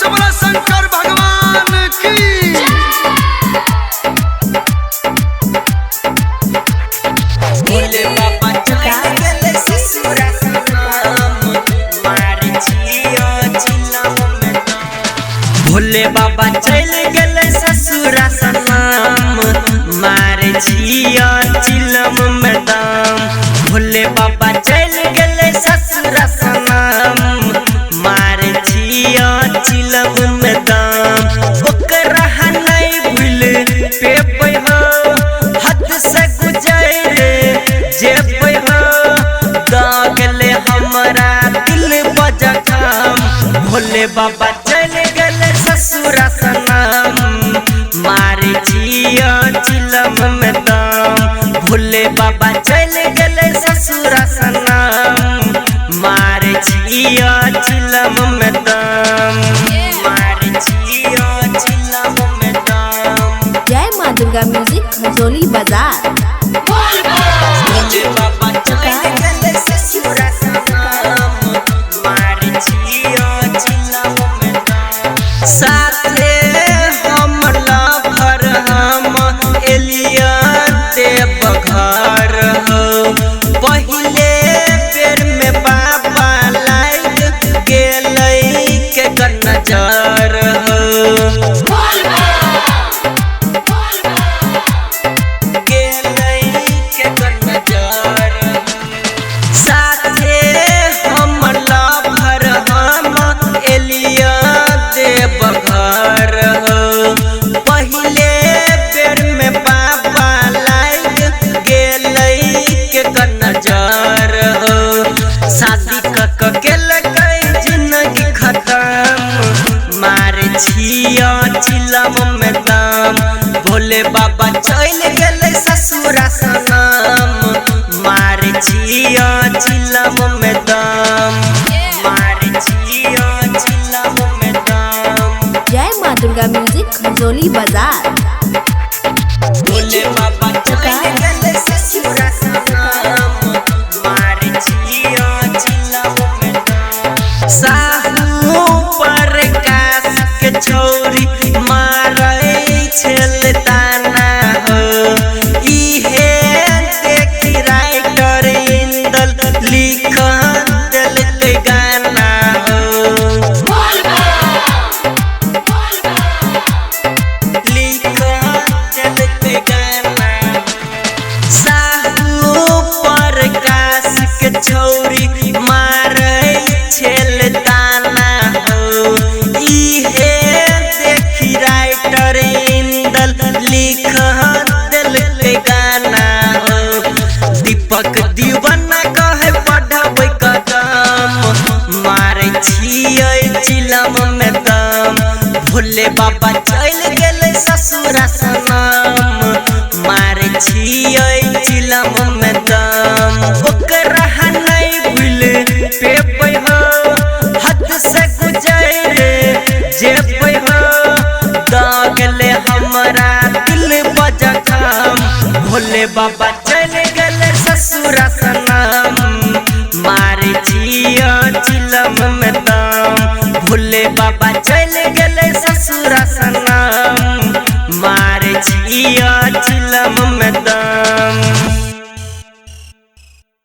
से बोला शंकर भगवान की। भोले बाबा चल गेले ससुरा सनम मार छियो चिलम में दम। भोले बाबा चल गेले ससुरा सनम मार छियो चिलम में दम। भोले बाबा चल गेले ससुरा सनम मार छियो चिलम में दम। ओकरा नहीं भूल पे हो हद से गुजरे जे हो दागले हमरा दिल बजखम। भोले बाबा चल गेले ससुरा सनम मार छियो चिलम में दम। भोले बाबा चल गेले ससुरा सनम मार छियो चिलम में दम। मार छियो चिलम में दम। जय माँ दुर्गा म्यूजिक खजोली बाजार। भोले बाबा चल गेले ससुरा सनम मार छियो चिलम में दम। साथे हमर लभर हम एलिया देवघर हो। पहिले बेर में बाबा लाग गेलै के नजर हो। साथे हमर लभर हम एलिया देवघर हो। पहिले बेर में बाबा लाग गेलै के नजर हो। शादी क के लगै जिंदगी खत्म मार छियो चिलम में दम। भोले बाबा चल गेले ससुरा सनम मार छियो चिलम में दम। मार छियो चिलम में दम। जय माँ दुर्गा म्यूजिक खजोली बाजार। भोले बाबा चल गेले ससुरा सनम मार छियो चिलम में दम। साहू पर कास के छौरी मारै छल ताना हो। इहे देखी राइटर इंदल लिख देलकै गाना हो। लिख देलकै गाना। साहू पर कास के छौरी मारै छल ताना हो। इहे देखी राइटर इंदल लिख देलकै गाना हो। दीपक दीवाना कहे बढ़बै कदम मारै छियै चिलम में दम। भोले बाबा चल गेले ससुरा सनम मार छियै चिलम में दम। ओकरा नहीं भूल पे हो हद से गुजरे जे हो दागले हमरा दिल बजखम। भोले बाबा